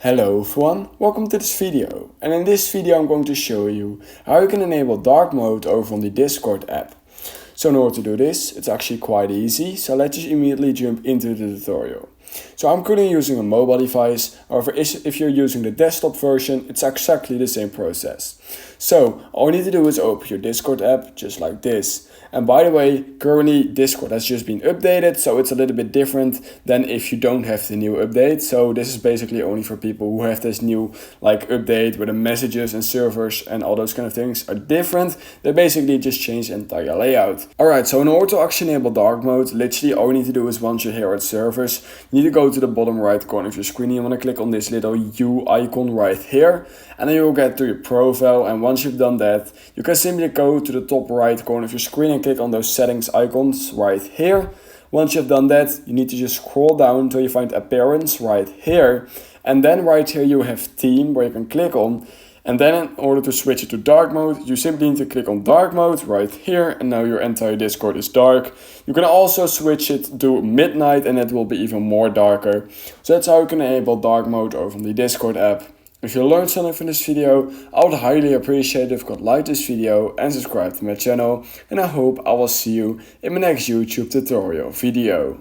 Hello everyone, welcome to this video, and in this video I'm going to show you how you can enable dark mode over on the Discord app. So in order to do this, it's actually quite easy, so let's just immediately jump into the tutorial. So I'm currently using a mobile device, however if you're using the desktop version, it's exactly the same process. So all you need to do is open your Discord app, just like this. And by the way, currently Discord has just been updated, so it's a little bit different than if you don't have the new update. So this is basically only for people who have this new update where the messages and servers and all those kind of things are different. They basically just change the entire layout. Alright, so in order to actually enable dark mode, literally all you need to do is once you're here at servers, you need to go to the bottom right corner of your screen. You want to click on this little U icon right here, and then you'll get to your profile. And once you've done that, you can simply go to the top right corner of your screen and click on those settings icons right here. Once you've done that, you need to just scroll down until you find appearance right here, and then right here you have theme where you can click on. And then in order to switch it to dark mode, you simply need to click on dark mode right here, and now your entire Discord is dark. You can also switch it to midnight and it will be even more darker. So that's how you can enable dark mode over on the Discord app. If you learned something from this video, I would highly appreciate it if you could like this video and subscribe to my channel. And I hope I will see you in my next YouTube tutorial video.